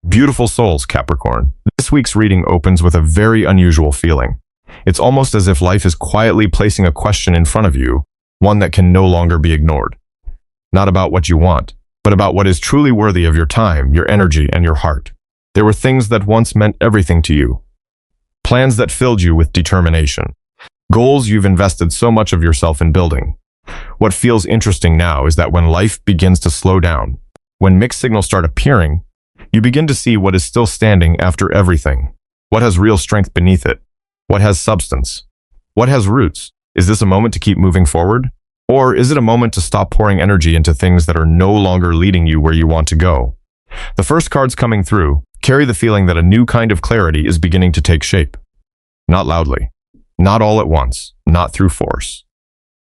Beautiful souls, Capricorn. This week's reading opens with a very unusual feeling. It's almost as if life is quietly placing a question in front of you, one that can no longer be ignored. Not about what you want, but about what is truly worthy of your time, your energy, and your heart. There were things that once meant everything to you. Plans that filled you with determination. Goals you've invested so much of yourself in building. What feels interesting now is that when life begins to slow down, when mixed signals start appearing, you begin to see what is still standing after everything. What has real strength beneath it? What has substance? What has roots? Is this a moment to keep moving forward? Or is it a moment to stop pouring energy into things that are no longer leading you where you want to go? The first cards coming through carry the feeling that a new kind of clarity is beginning to take shape. Not loudly, not all at once, not through force,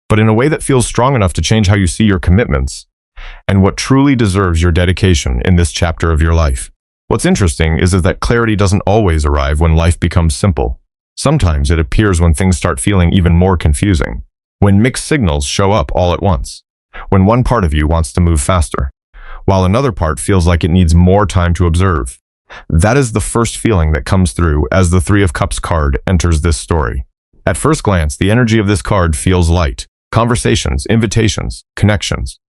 but in a way that feels strong enough to change how you see your commitments and what truly deserves your dedication in this chapter of your life. What's interesting is that clarity doesn't always arrive when life becomes simple. Sometimes it appears when things start feeling even more confusing, when mixed signals show up all at once, when one part of you wants to move faster, while another part feels like it needs more time to observe. That is the first feeling that comes through as the Three of Cups card enters this story. At first glance, the energy of this card feels light. Conversations, invitations, connections.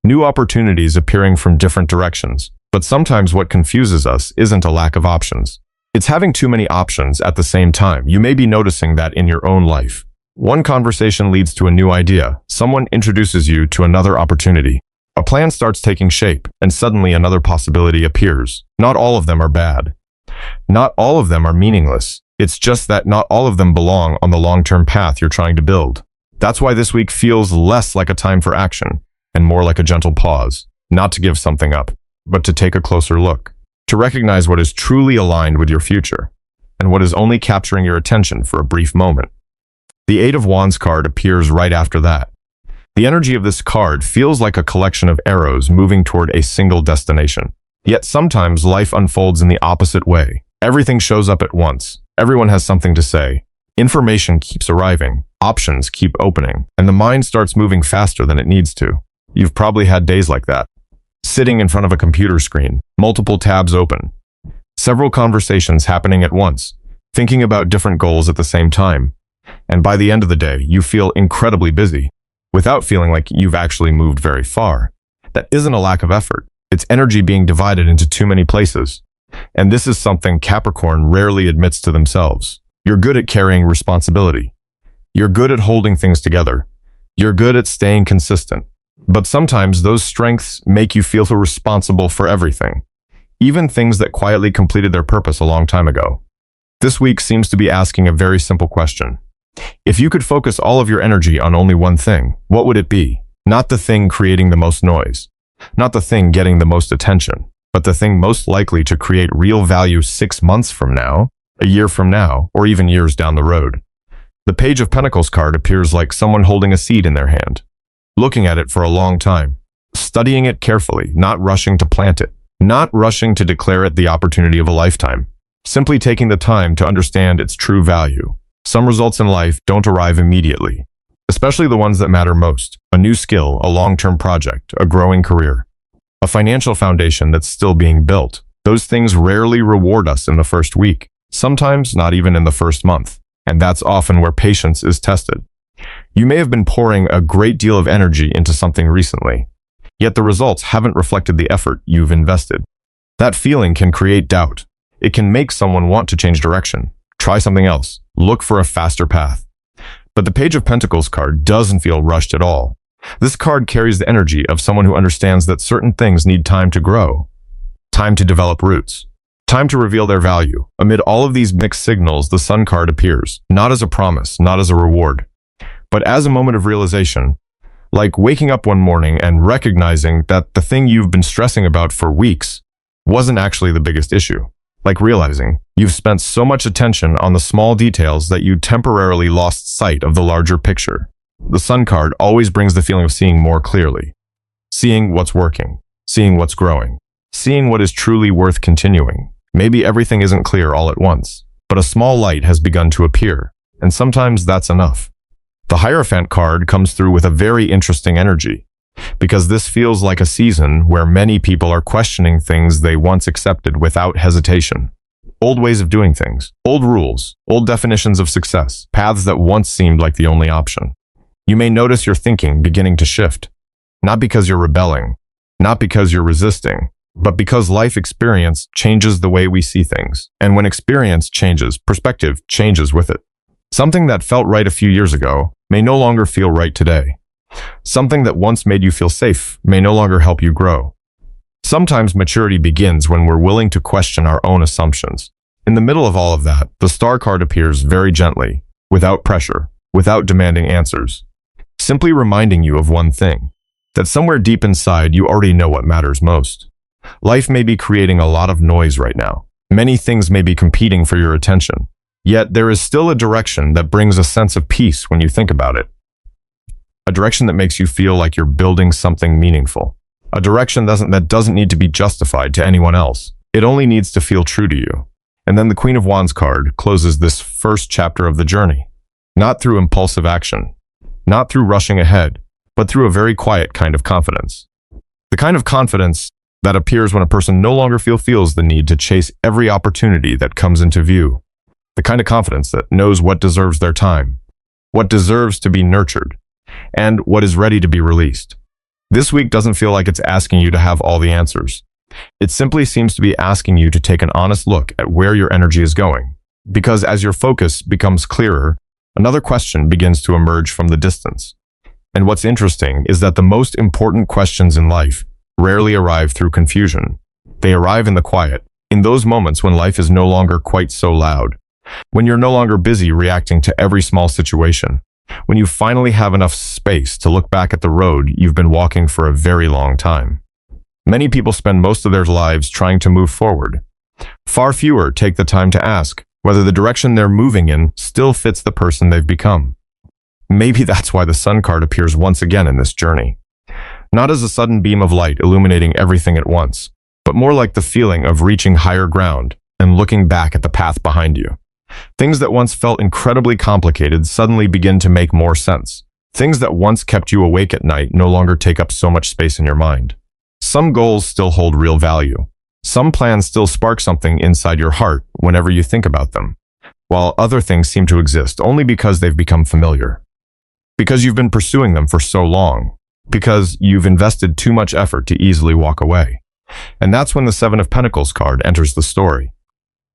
New opportunities appearing from different directions. But sometimes what confuses us isn't a lack of options. It's having too many options at the same time. You may be noticing that in your own life. One conversation leads to a new idea. Someone introduces you to another opportunity. A plan starts taking shape, and suddenly another possibility appears. Not all of them are bad. Not all of them are meaningless. It's just that not all of them belong on the long-term path you're trying to build. That's why this week feels less like a time for action and more like a gentle pause, not to give something up, but to take a closer look, to recognize what is truly aligned with your future and what is only capturing your attention for a brief moment. The Eight of Wands card appears right after that. The energy of this card feels like a collection of arrows moving toward a single destination. Yet sometimes life unfolds in the opposite way. Everything shows up at once. Everyone has something to say. Information keeps arriving. Options keep opening. And the mind starts moving faster than it needs to. You've probably had days like that. Sitting in front of a computer screen, multiple tabs open. Several conversations happening at once. Thinking about different goals at the same time. And by the end of the day, you feel incredibly busy, without feeling like you've actually moved very far. That isn't a lack of effort. It's energy being divided into too many places. And this is something Capricorn rarely admits to themselves. You're good at carrying responsibility. You're good at holding things together. You're good at staying consistent. But sometimes those strengths make you feel responsible for everything, even things that quietly completed their purpose a long time ago. This week seems to be asking a very simple question. If you could focus all of your energy on only one thing, what would it be? Not the thing creating the most noise, not the thing getting the most attention, but the thing most likely to create real value 6 months from now, a year from now, or even years down the road. The Page of Pentacles card appears like someone holding a seed in their hand, looking at it for a long time, studying it carefully, not rushing to plant it, not rushing to declare it the opportunity of a lifetime, simply taking the time to understand its true value. Some results in life don't arrive immediately, especially the ones that matter most. A new skill, a long-term project, a growing career, a financial foundation that's still being built. Those things rarely reward us in the first week, sometimes not even in the first month, and that's often where patience is tested. You may have been pouring a great deal of energy into something recently, yet the results haven't reflected the effort you've invested. That feeling can create doubt. It can make someone want to change direction, try something else, look for a faster path. But the Page of Pentacles card doesn't feel rushed at all. This card carries the energy of someone who understands that certain things need time to grow, time to develop roots, time to reveal their value. Amid all of these mixed signals, the Sun card appears, not as a promise, not as a reward, but as a moment of realization, like waking up one morning and recognizing that the thing you've been stressing about for weeks wasn't actually the biggest issue. Like realizing you've spent so much attention on the small details that you temporarily lost sight of the larger picture. The Sun card always brings the feeling of seeing more clearly, seeing what's working, seeing what's growing, seeing what is truly worth continuing. Maybe everything isn't clear all at once, but a small light has begun to appear, and sometimes that's enough. The Hierophant card comes through with a very interesting energy. because this feels like a season where many people are questioning things they once accepted without hesitation. Old ways of doing things, old rules, old definitions of success, paths that once seemed like the only option. You may notice your thinking beginning to shift, not because you're rebelling, not because you're resisting, but because life experience changes the way we see things. And when experience changes, perspective changes with it. Something that felt right a few years ago may no longer feel right today. Something that once made you feel safe may no longer help you grow. Sometimes maturity begins when we're willing to question our own assumptions. In the middle of all of that, the star card appears very gently, without pressure, without demanding answers, simply reminding you of one thing, that somewhere deep inside you already know what matters most. Life may be creating a lot of noise right now. Many things may be competing for your attention. Yet there is still a direction that brings a sense of peace when you think about it. A direction that makes you feel like you're building something meaningful. A direction that doesn't need to be justified to anyone else. It only needs to feel true to you. And then the Queen of Wands card closes this first chapter of the journey. Not through impulsive action, not through rushing ahead, but through a very quiet kind of confidence. The kind of confidence that appears when a person no longer feels the need to chase every opportunity that comes into view. The kind of confidence that knows what deserves their time, what deserves to be nurtured, and what is ready to be released. This week doesn't feel like it's asking you to have all the answers. It simply seems to be asking you to take an honest look at where your energy is going. Because as your focus becomes clearer, another question begins to emerge from the distance. And what's interesting is that the most important questions in life rarely arrive through confusion. They arrive in the quiet, in those moments when life is no longer quite so loud, when you're no longer busy reacting to every small situation, when you finally have enough space to look back at the road you've been walking for a very long time. Many people spend most of their lives trying to move forward. Far fewer take the time to ask whether the direction they're moving in still fits the person they've become. Maybe that's why the Sun card appears once again in this journey. Not as a sudden beam of light illuminating everything at once, but more like the feeling of reaching higher ground and looking back at the path behind you. Things that once felt incredibly complicated suddenly begin to make more sense. Things that once kept you awake at night no longer take up so much space in your mind. Some goals still hold real value. Some plans still spark something inside your heart whenever you think about them, while other things seem to exist only because they've become familiar. Because you've been pursuing them for so long. Because you've invested too much effort to easily walk away. And that's when the Seven of Pentacles card enters the story.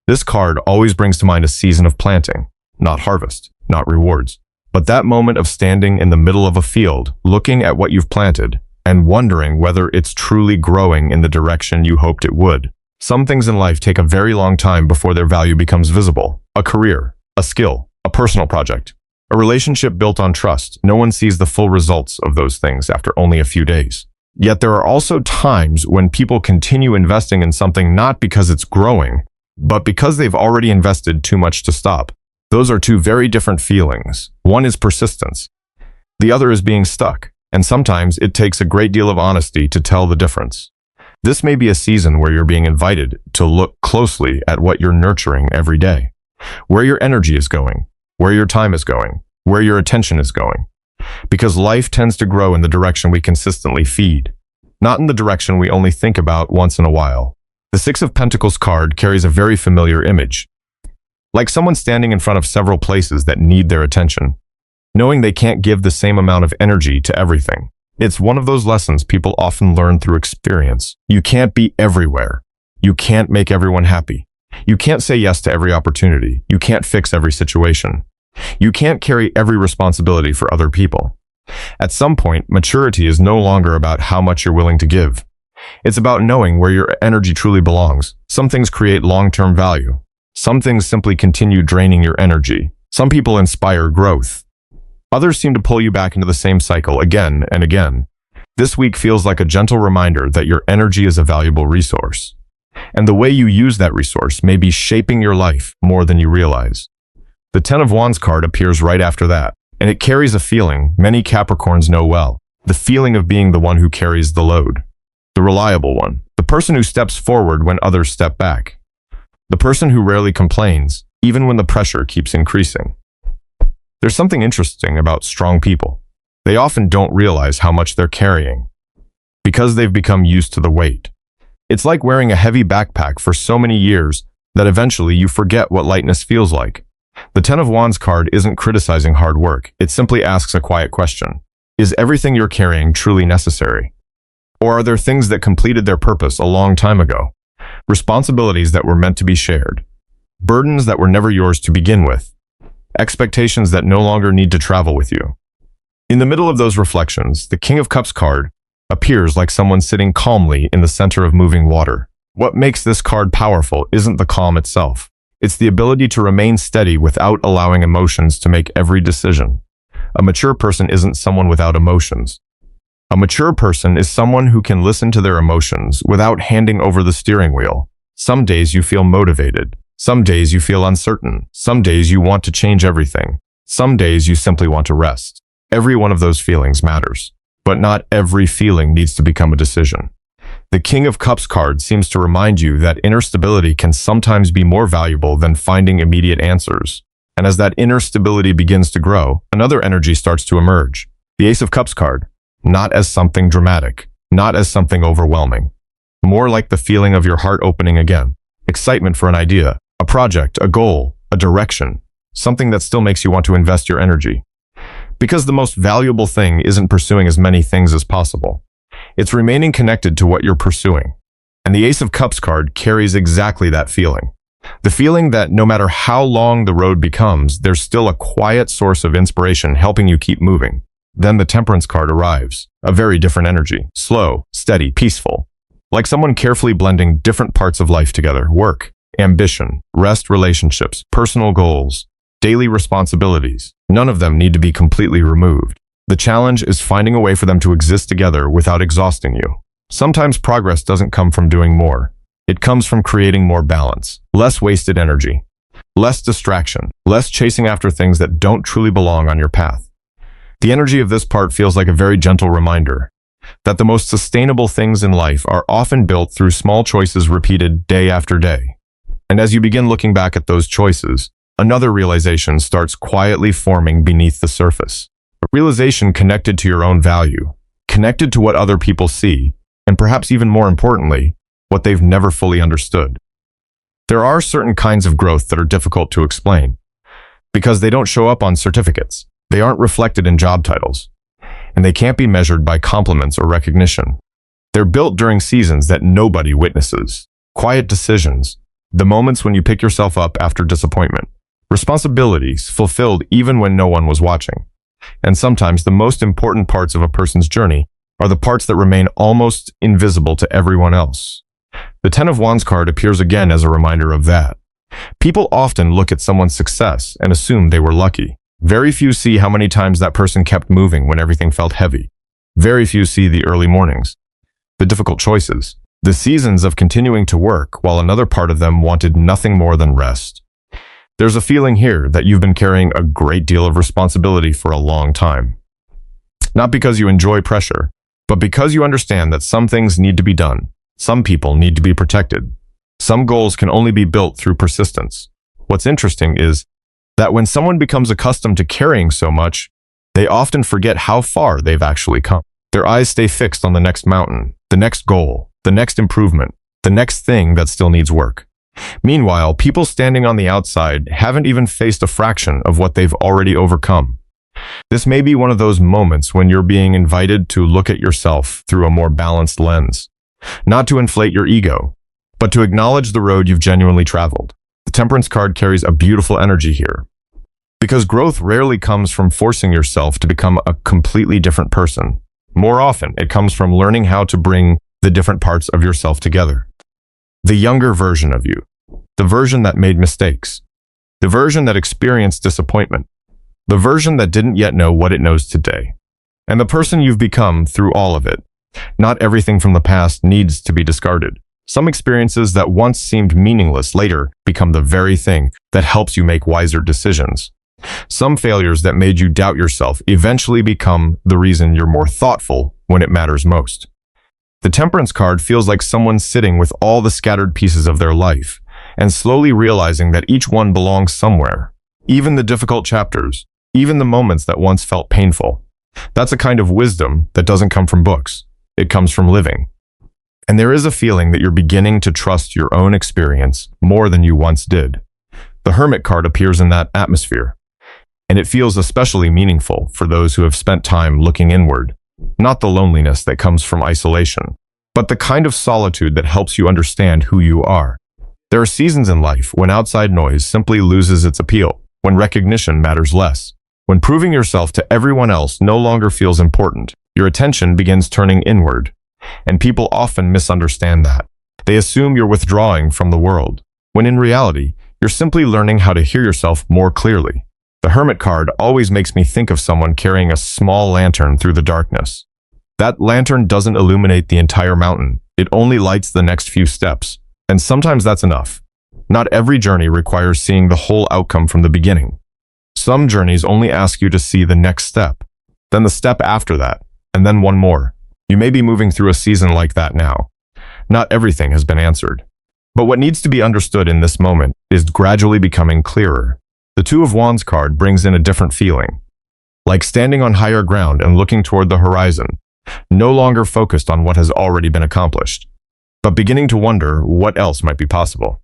This card always brings to mind a season of planting, not harvest, not rewards, but that moment of standing in the middle of a field, looking at what you've planted, and wondering whether it's truly growing in the direction you hoped it would. Some things in life take a very long time before their value becomes visible. A career, a skill, a personal project, a relationship built on trust. No one sees the full results of those things after only a few days. Yet there are also times when people continue investing in something not because it's growing, but because they've already invested too much to stop. Those are two very different feelings. One is persistence. The other is being stuck. And sometimes it takes a great deal of honesty to tell the difference. This may be a season where you're being invited to look closely at what you're nurturing every day, where your energy is going, where your time is going, where your attention is going. Because life tends to grow in the direction we consistently feed, not in the direction we only think about once in a while. The Six of Pentacles card carries a very familiar image, like someone standing in front of several places that need their attention, knowing they can't give the same amount of energy to everything. It's one of those lessons people often learn through experience. You can't be everywhere. You can't make everyone happy. You can't say yes to every opportunity. You can't fix every situation. You can't carry every responsibility for other people. At some point, maturity is no longer about how much you're willing to give. It's about knowing where your energy truly belongs. Some things create long-term value. Some things simply continue draining your energy. Some people inspire growth. Others seem to pull you back into the same cycle again and again. This week feels like a gentle reminder that your energy is a valuable resource. And the way you use that resource may be shaping your life more than you realize. The Ten of Wands card appears right after that, and it carries a feeling many Capricorns know well. The feeling of being the one who carries the load. The reliable one. The person who steps forward when others step back. The person who rarely complains, even when the pressure keeps increasing. There's something interesting about strong people. They often don't realize how much they're carrying. because they've become used to the weight. It's like wearing a heavy backpack for so many years that eventually you forget what lightness feels like. The Ten of Wands card isn't criticizing hard work. It simply asks a quiet question. Is everything you're carrying truly necessary? Or are there things that completed their purpose a long time ago? Responsibilities that were meant to be shared. Burdens that were never yours to begin with. Expectations that no longer need to travel with you. In the middle of those reflections, the King of Cups card appears like someone sitting calmly in the center of moving water. What makes this card powerful isn't the calm itself. It's the ability to remain steady without allowing emotions to make every decision. A mature person isn't someone without emotions. A mature person is someone who can listen to their emotions without handing over the steering wheel. Some days you feel motivated. Some days you feel uncertain. Some days you want to change everything. Some days you simply want to rest. Every one of those feelings matters. But not every feeling needs to become a decision. The King of Cups card seems to remind you that inner stability can sometimes be more valuable than finding immediate answers. And as that inner stability begins to grow, another energy starts to emerge. The Ace of Cups card, not as something dramatic, not as something overwhelming. More like the feeling of your heart opening again. Excitement for an idea, a project, a goal, a direction. Something that still makes you want to invest your energy. Because the most valuable thing isn't pursuing as many things as possible. It's remaining connected to what you're pursuing. And the Ace of Cups card carries exactly that feeling. The feeling that no matter how long the road becomes, there's still a quiet source of inspiration helping you keep moving. Then the Temperance card arrives. A very different energy. Slow, steady, peaceful. Like someone carefully blending different parts of life together. Work, ambition, rest, relationships, personal goals, daily responsibilities. None of them need to be completely removed. The challenge is finding a way for them to exist together without exhausting you. Sometimes progress doesn't come from doing more. It comes from creating more balance, less wasted energy, less distraction, less chasing after things that don't truly belong on your path. The energy of this part feels like a very gentle reminder that the most sustainable things in life are often built through small choices repeated day after day. And as you begin looking back at those choices, another realization starts quietly forming beneath the surface. A realization connected to your own value, connected to what other people see, and perhaps even more importantly, what they've never fully understood. There are certain kinds of growth that are difficult to explain, because they don't show up on certificates, they aren't reflected in job titles, and they can't be measured by compliments or recognition. They're built during seasons that nobody witnesses, quiet decisions, the moments when you pick yourself up after disappointment, responsibilities fulfilled even when no one was watching. And sometimes the most important parts of a person's journey are the parts that remain almost invisible to everyone else. The Ten of Wands card appears again as a reminder of that. People often look at someone's success and assume they were lucky. Very few see how many times that person kept moving when everything felt heavy. Very few see the early mornings, the difficult choices, the seasons of continuing to work while another part of them wanted nothing more than rest. There's a feeling here that you've been carrying a great deal of responsibility for a long time. Not because you enjoy pressure, but because you understand that some things need to be done. Some people need to be protected. Some goals can only be built through persistence. What's interesting is that when someone becomes accustomed to carrying so much, they often forget how far they've actually come. Their eyes stay fixed on the next mountain, the next goal, the next improvement, the next thing that still needs work. Meanwhile, people standing on the outside haven't even faced a fraction of what they've already overcome. This may be one of those moments when you're being invited to look at yourself through a more balanced lens. Not to inflate your ego, but to acknowledge the road you've genuinely traveled. The Temperance card carries a beautiful energy here. Because growth rarely comes from forcing yourself to become a completely different person. More often, it comes from learning how to bring the different parts of yourself together. The younger version of you, the version that made mistakes, the version that experienced disappointment, the version that didn't yet know what it knows today, and the person you've become through all of it. Not everything from the past needs to be discarded. Some experiences that once seemed meaningless later become the very thing that helps you make wiser decisions. Some failures that made you doubt yourself eventually become the reason you're more thoughtful when it matters most. The Temperance card feels like someone sitting with all the scattered pieces of their life and slowly realizing that each one belongs somewhere. Even the difficult chapters, even the moments that once felt painful. That's a kind of wisdom that doesn't come from books. it comes from living. And there is a feeling that you're beginning to trust your own experience more than you once did. The Hermit card appears in that atmosphere, and it feels especially meaningful for those who have spent time looking inward. Not the loneliness that comes from isolation, but the kind of solitude that helps you understand who you are. There are seasons in life when outside noise simply loses its appeal, when recognition matters less, when proving yourself to everyone else no longer feels important. Your attention begins turning inward, and people often misunderstand that. They assume you're withdrawing from the world, when in reality, you're simply learning how to hear yourself more clearly. The Hermit card always makes me think of someone carrying a small lantern through the darkness. That lantern doesn't illuminate the entire mountain. It only lights the next few steps, and sometimes that's enough. Not every journey requires seeing the whole outcome from the beginning. Some journeys only ask you to see the next step, then the step after that, and then one more. You may be moving through a season like that now. Not everything has been answered. But what needs to be understood in this moment is gradually becoming clearer. The Two of Wands card brings in a different feeling, like standing on higher ground and looking toward the horizon, no longer focused on what has already been accomplished, but beginning to wonder what else might be possible.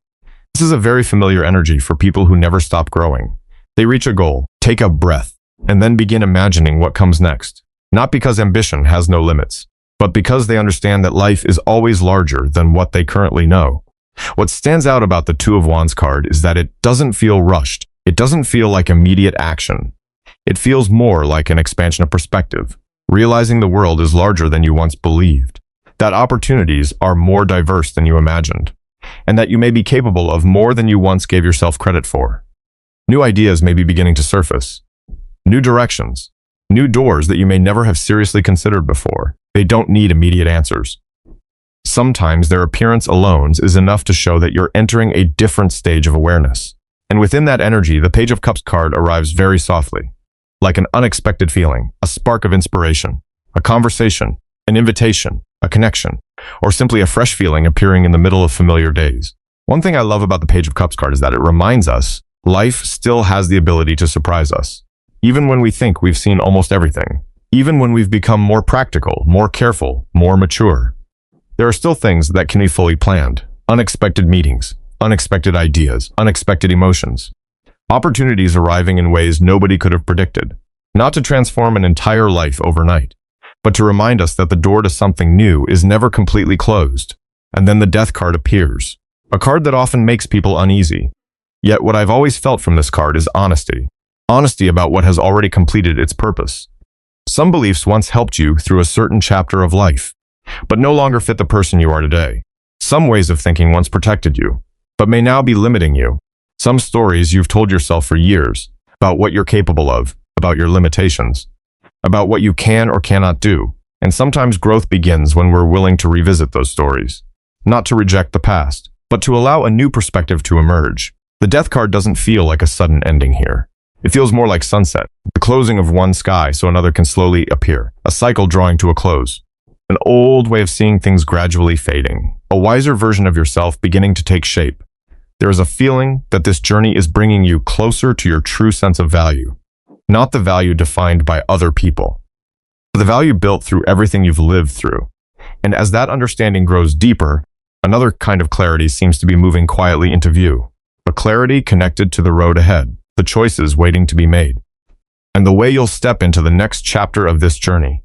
This is a very familiar energy for people who never stop growing. They reach a goal, take a breath, and then begin imagining what comes next. Not because ambition has no limits, but because they understand that life is always larger than what they currently know. What stands out about the Two of Wands card is that it doesn't feel rushed. It doesn't feel like immediate action. It feels more like an expansion of perspective, realizing the world is larger than you once believed, that opportunities are more diverse than you imagined, and that you may be capable of more than you once gave yourself credit for. New ideas may be beginning to surface, new directions, new doors that you may never have seriously considered before. They don't need immediate answers. Sometimes their appearance alone is enough to show that you're entering a different stage of awareness. And within that energy, the Page of Cups card arrives very softly, like an unexpected feeling, a spark of inspiration, a conversation, an invitation, a connection, or simply a fresh feeling appearing in the middle of familiar days. One thing I love about the Page of Cups card is that it reminds us life still has the ability to surprise us, even when we think we've seen almost everything. Even when we've become more practical, more careful, more mature, there are still things that can be fully planned. Unexpected meetings, unexpected ideas, unexpected emotions. Opportunities arriving in ways nobody could have predicted. Not to transform an entire life overnight, but to remind us that the door to something new is never completely closed. And then the Death card appears, a card that often makes people uneasy. Yet what I've always felt from this card is honesty. Honesty about what has already completed its purpose. Some beliefs once helped you through a certain chapter of life, but no longer fit the person you are today. Some ways of thinking once protected you, but may now be limiting you. Some stories you've told yourself for years about what you're capable of, about your limitations, about what you can or cannot do. And sometimes growth begins when we're willing to revisit those stories. Not to reject the past, but to allow a new perspective to emerge. The Death card doesn't feel like a sudden ending here. It feels more like sunset, the closing of one sky so another can slowly appear, a cycle drawing to a close. An old way of seeing things gradually fading, a wiser version of yourself beginning to take shape. There is a feeling that this journey is bringing you closer to your true sense of value, not the value defined by other people, but the value built through everything you've lived through. And as that understanding grows deeper, another kind of clarity seems to be moving quietly into view, a clarity connected to the road ahead, the choices waiting to be made, and the way you'll step into the next chapter of this journey.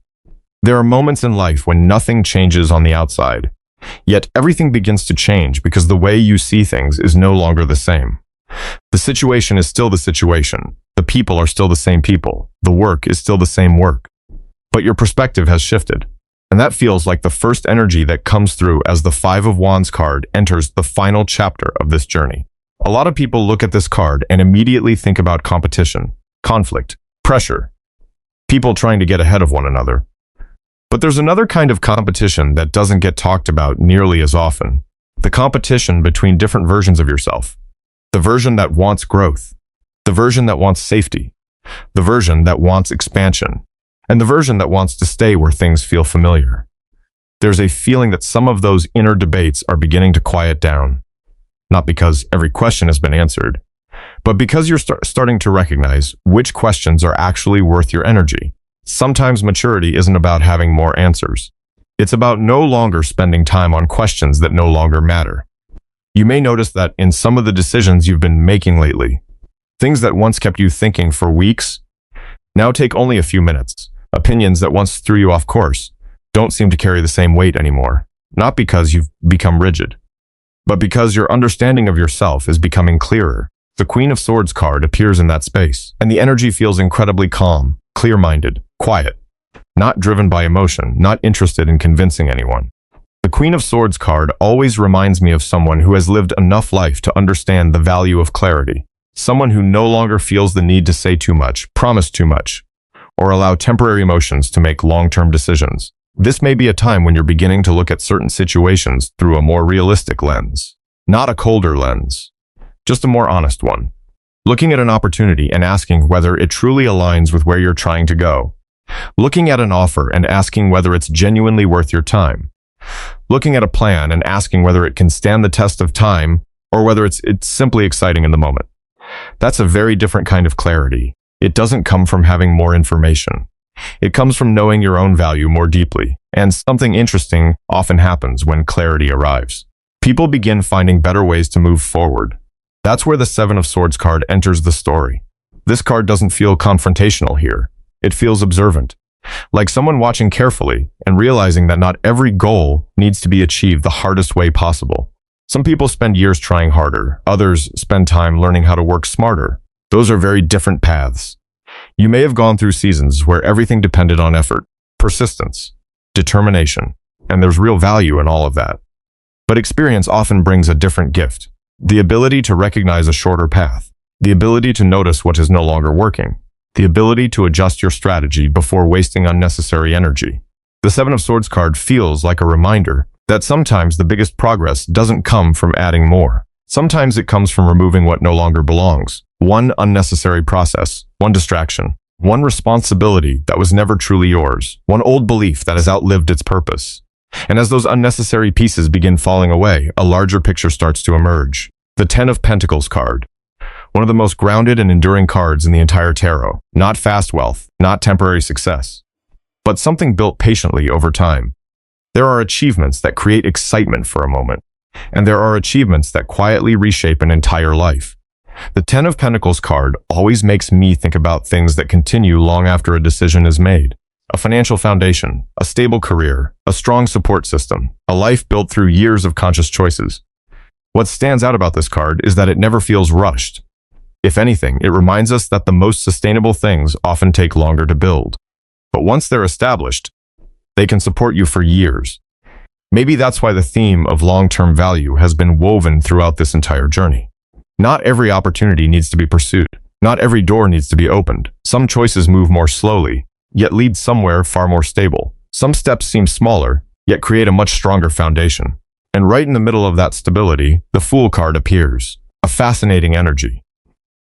There are moments in life when nothing changes on the outside, yet everything begins to change because the way you see things is no longer the same. The situation is still the situation, the people are still the same people, the work is still the same work, but your perspective has shifted. And that feels like the first energy that comes through as the Five of Wands card enters the final chapter of this journey. A lot of people look at this card and immediately think about competition, conflict, pressure, people trying to get ahead of one another. But there's another kind of competition that doesn't get talked about nearly as often. The competition between different versions of yourself. The version that wants growth. The version that wants safety. The version that wants expansion. And the version that wants to stay where things feel familiar. There's a feeling that some of those inner debates are beginning to quiet down. Not because every question has been answered, but because you're starting to recognize which questions are actually worth your energy. Sometimes maturity isn't about having more answers. It's about no longer spending time on questions that no longer matter. You may notice that in some of the decisions you've been making lately, things that once kept you thinking for weeks now take only a few minutes. Opinions that once threw you off course don't seem to carry the same weight anymore, not because you've become rigid, but because your understanding of yourself is becoming clearer. The Queen of Swords card appears in that space, and the energy feels incredibly calm, clear-minded, quiet, not driven by emotion, not interested in convincing anyone. The Queen of Swords card always reminds me of someone who has lived enough life to understand the value of clarity, someone who no longer feels the need to say too much, promise too much, or allow temporary emotions to make long-term decisions. This may be a time when you're beginning to look at certain situations through a more realistic lens, not a colder lens, just a more honest one. Looking at an opportunity and asking whether it truly aligns with where you're trying to go. Looking at an offer and asking whether it's genuinely worth your time. Looking at a plan and asking whether it can stand the test of time or whether it's simply exciting in the moment. That's a very different kind of clarity. It doesn't come from having more information. It comes from knowing your own value more deeply. And something interesting often happens when clarity arrives. People begin finding better ways to move forward. That's where the Seven of Swords card enters the story. This card doesn't feel confrontational here. It feels observant, like someone watching carefully and realizing that not every goal needs to be achieved the hardest way possible. Some people spend years trying harder. Others spend time learning how to work smarter. Those are very different paths. You may have gone through seasons where everything depended on effort, persistence, determination, and there's real value in all of that. But experience often brings a different gift. The ability to recognize a shorter path, the ability to notice what is no longer working, the ability to adjust your strategy before wasting unnecessary energy. The Seven of Swords card feels like a reminder that sometimes the biggest progress doesn't come from adding more. Sometimes it comes from removing what no longer belongs. One unnecessary process, one distraction, one responsibility that was never truly yours, one old belief that has outlived its purpose. And as those unnecessary pieces begin falling away, a larger picture starts to emerge. The Ten of Pentacles card. One of the most grounded and enduring cards in the entire tarot. Not fast wealth, not temporary success, but something built patiently over time. There are achievements that create excitement for a moment, and there are achievements that quietly reshape an entire life. The Ten of Pentacles card always makes me think about things that continue long after a decision is made. A financial foundation, a stable career, a strong support system, a life built through years of conscious choices. What stands out about this card is that it never feels rushed. If anything, it reminds us that the most sustainable things often take longer to build. But once they're established, they can support you for years. Maybe that's why the theme of long-term value has been woven throughout this entire journey. Not every opportunity needs to be pursued. Not every door needs to be opened. Some choices move more slowly, yet lead somewhere far more stable. Some steps seem smaller, yet create a much stronger foundation. And right in the middle of that stability, the Fool card appears, a fascinating energy.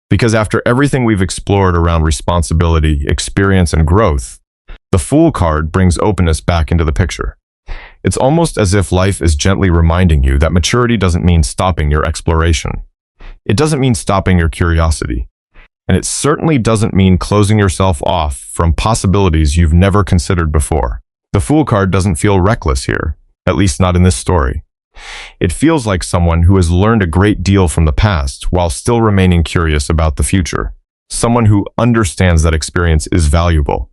Because after everything we've explored around responsibility, experience, and growth, the Fool card brings openness back into the picture. It's almost as if life is gently reminding you that maturity doesn't mean stopping your exploration. It doesn't mean stopping your curiosity. And it certainly doesn't mean closing yourself off from possibilities you've never considered before. The Fool card doesn't feel reckless here, at least not in this story. It feels like someone who has learned a great deal from the past while still remaining curious about the future. Someone who understands that experience is valuable.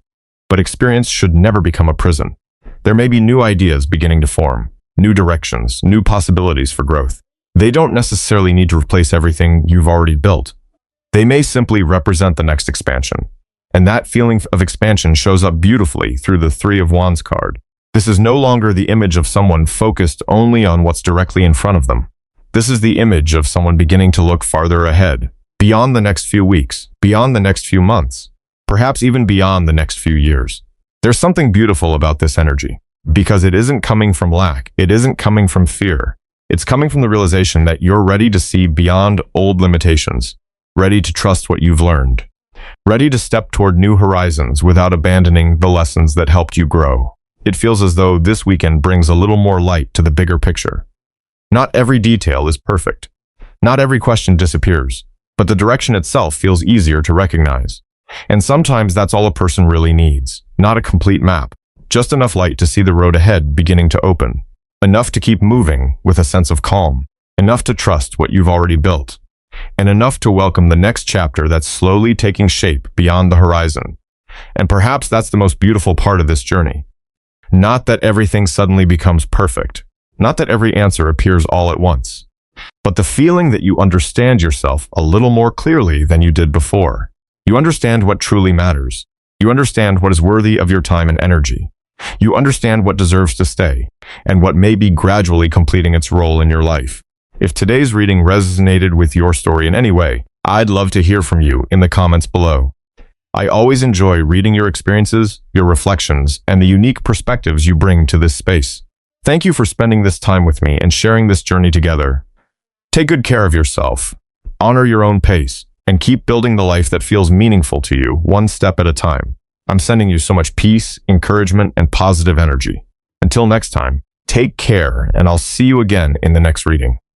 But experience should never become a prison. There may be new ideas beginning to form, new directions, new possibilities for growth. They don't necessarily need to replace everything you've already built. They may simply represent the next expansion. And that feeling of expansion shows up beautifully through the Three of Wands card. This is no longer the image of someone focused only on what's directly in front of them. This is the image of someone beginning to look farther ahead, beyond the next few weeks, beyond the next few months, perhaps even beyond the next few years. There's something beautiful about this energy, because it isn't coming from lack, it isn't coming from fear. It's coming from the realization that you're ready to see beyond old limitations, ready to trust what you've learned, ready to step toward new horizons without abandoning the lessons that helped you grow. It feels as though this weekend brings a little more light to the bigger picture. Not every detail is perfect. Not every question disappears, but the direction itself feels easier to recognize. And sometimes that's all a person really needs, not a complete map, just enough light to see the road ahead beginning to open, enough to keep moving with a sense of calm, enough to trust what you've already built, and enough to welcome the next chapter that's slowly taking shape beyond the horizon. And perhaps that's the most beautiful part of this journey. Not that everything suddenly becomes perfect, not that every answer appears all at once, but the feeling that you understand yourself a little more clearly than you did before. You understand what truly matters. You understand what is worthy of your time and energy. You understand what deserves to stay, and what may be gradually completing its role in your life. If today's reading resonated with your story in any way, I'd love to hear from you in the comments below. I always enjoy reading your experiences, your reflections, and the unique perspectives you bring to this space. Thank you for spending this time with me and sharing this journey together. Take good care of yourself, honor your own pace, and keep building the life that feels meaningful to you, one step at a time. I'm sending you so much peace, encouragement, and positive energy. Until next time, take care, and I'll see you again in the next reading.